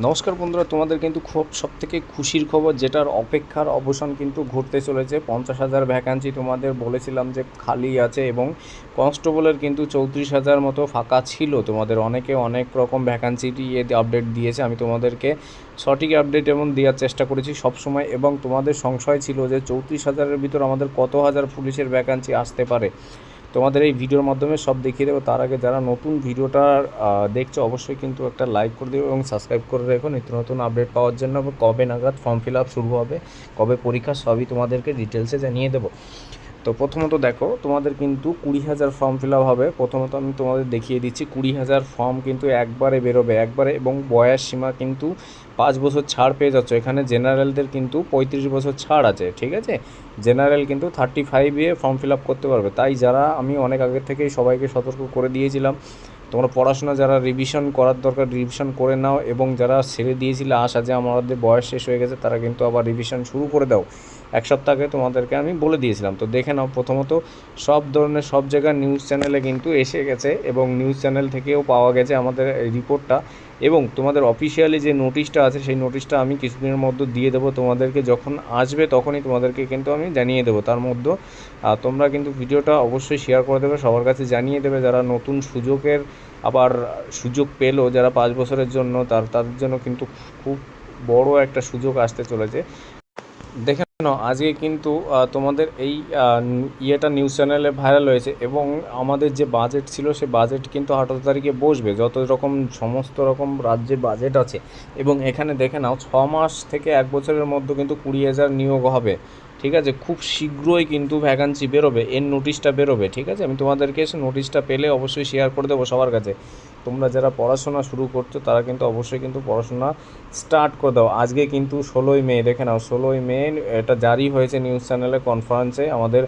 নমস্কার বন্ধুরা, তোমাদের কিন্তু খুব সবথেকে খুশির খবর, যেটার অপেক্ষার অবসান কিন্তু ঘটতে চলেছে। 50,000 ভ্যাকান্সি তোমাদের বলেছিলাম যে খালি আছে, এবং কনস্টেবলের কিন্তু 34,000 মতো ফাঁকা ছিল। তোমাদের অনেকে অনেক রকম ভ্যাকান্সিটি আপডেট দিয়েছে, আমি তোমাদেরকে সঠিক আপডেট এবং দেওয়ার চেষ্টা করেছি সবসময়। এবং তোমাদের সংশয় ছিল যে 34,000-এর ভিতর আমাদের কত হাজার পুলিশের ভ্যাকান্সি আসতে পারে, তোমাদের এই ভিডিওর মাধ্যমে সব দেখিয়ে দেবো। তার আগে যারা নতুন ভিডিওটা দেখছো অবশ্যই কিন্তু একটা লাইক করে দেবে এবং সাবস্ক্রাইব করে রেখো নিত্য নতুন আপডেট পাওয়ার জন্য। কবে নাগাদ ফর্ম ফিল আপ শুরু হবে, কবে পরীক্ষা, সবই তোমাদেরকে ডিটেলসে জানিয়ে দেবো। তো প্রথমত দেখো, তোমাদের কিন্তু 20,000 ফর্ম ফিল আপ হবে। প্রথমত আমি তোমাদের দেখিয়ে দিচ্ছি, 20,000 ফর্ম কিন্তু একবারে বেরোবে, একবারে। এবং বয়স সীমা কিন্তু 5 বছর ছাড় পেয়ে যাচ্ছ। এখানে জেনারেলদের কিন্তু 35 বছর ছাড় আছে, ঠিক আছে। জেনারেল কিন্তু 35 ফর্ম ফিল আপ করতে পারবে। তাই যারা, আমি অনেক আগের থেকেই সবাইকে সতর্ক করে দিয়েছিলাম, তোমরা পড়াশোনা যারা রিভিশন করার দরকার রিভিশন করে নাও, এবং যারা ছেড়ে দিয়েছিলে আশা যে আমাদের বয়স শেষ হয়ে গেছে, তারা কিন্তু আবার রিভিশন শুরু করে দাও। এক সপ্তাহ আগে তোমাদেরকে আমি বলে দিয়েছিলাম। তো দেখে নাও, প্রথমত সব ধরনের সব জায়গার নিউজ চ্যানেলে কিন্তু এসে গেছে, এবং নিউজ চ্যানেল থেকেও পাওয়া গেছে আমাদের এই রিপোর্টটা। এবং তোমাদের অফিসিয়ালি যে নোটিশটা আছে, সেই নোটিশটা আমি কিছুদিনের মধ্যে দিয়ে দেবো তোমাদেরকে। যখন আসবে তখনই তোমাদেরকে কিন্তু আমি জানিয়ে দেবো। তার মধ্যে তোমরা কিন্তু ভিডিওটা অবশ্যই শেয়ার করে দেবে, সবার কাছে জানিয়ে দেবে। যারা নতুন সুযোগের আবার সুযোগ পেলো, যারা 5 বছরের জন্য, তাদের জন্য কিন্তু খুব বড় একটা সুযোগ আসতে চলেছে। দেখে নাও, আজকে কিন্তু তোমাদের এই ইয়েটা নিউজ চ্যানেলে ভাইরাল হয়েছে, এবং আমাদের যে বাজেট ছিল সে বাজেট কিন্তু 18 তারিখে বসবে। যত রকম সমস্ত রকম রাজ্যে বাজেট আছে, এবং এখানে দেখে নাও 6 মাস থেকে 1 বছরের মধ্যে কিন্তু 20,000 নিয়োগ হবে, ঠিক আছে। খুব শীঘ্রই কিন্তু ভ্যাকান্সি বেরোবে, এর নোটিশটা বেরোবে, ঠিক আছে। আমি তোমাদেরকে এসে নোটিশটা পেলে অবশ্যই শেয়ার করে দেবো সবার কাছে। তোমরা যারা পড়াশোনা শুরু করছো তারা কিন্তু অবশ্যই কিন্তু পড়াশোনা স্টার্ট করে দাও। আজকে কিন্তু 16ই মে, দেখে নাও 16ই মে এটা জারি হয়েছে নিউজ চ্যানেলে, কনফারেন্সে আমাদের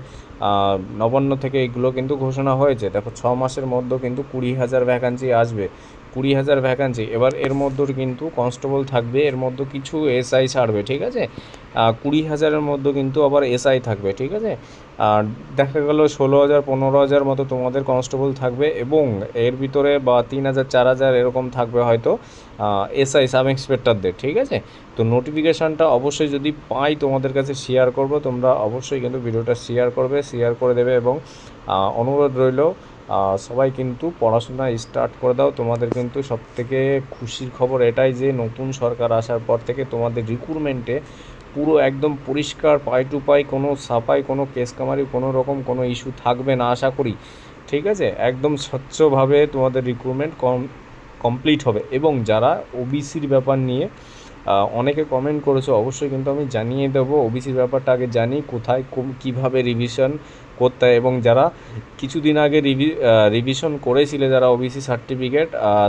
নবান্ন থেকে এগুলো কিন্তু ঘোষণা হয়েছে। দেখো 6 মাসের মধ্যে কিন্তু 20,000 ভ্যাকান্সি আসবে, 20,000 ভ্যাকান্সি। এবার এর মধ্যে কিন্তু কনস্টেবল থাকবে, এর মধ্যে কিছু এসআই ছাড়বে, ঠিক আছে। 20,000-এর মধ্যে কিন্তু আবার এসআই থাকবে, ঠিক আছে। আর দেখা গেল 16,000 15,000 মতো তোমাদের কনস্টেবল থাকবে, এবং এর ভিতরে বা 3,000 4,000 এরকম থাকবে হয়তো এসআই সাব ইন্সপেক্টরদের, ঠিক আছে। তো নোটিফিকেশানটা অবশ্যই যদি পাই তোমাদের কাছে শেয়ার করব, তোমরা অবশ্যই কিন্তু ভিডিওটা শেয়ার করবে, শেয়ার করে দেবে। এবং অনুরোধ রইল, সবাই কিন্তু পড়াশোনা স্টার্ট করে দাও। তোমাদের কিন্তু সবথেকে খুশির খবর এটাই যে নতুন সরকার আসার পর থেকে তোমাদের রিক্রুটমেন্টে পুরো একদম পরিষ্কার, পাই টু পাই, কোনো সাফাই, কোনো কেস কামারি, কোনো রকম কোনো ইস্যু থাকবে না আশা করি, ঠিক আছে। একদম স্বচ্ছভাবে তোমাদের রিক্রুটমেন্ট কমপ্লিট হবে। এবং যারা ওবিসির ব্যাপার নিয়ে অনেকে কমেন্ট করেছো, অবশ্যই কিন্তু আমি জানিয়ে দেবো। ওবিসির ব্যাপারটা আগে জানি, কোথায় কীভাবে রিভিশন করতে হয়। এবং যারা কিছুদিন আগে রিভিশন করেছিলে, যারা ওবিসি সার্টিফিকেট,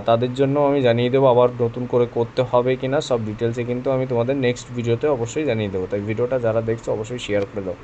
তাদের জন্য আমি জানিয়ে দেবো আবার নতুন করে করতে হবে কি না, সব ডিটেলসে কিন্তু আমি তোমাদের নেক্সট ভিডিওতে অবশ্যই জানিয়ে দেবো। তাই ভিডিওটা যারা দেখছো অবশ্যই শেয়ার করে দাও।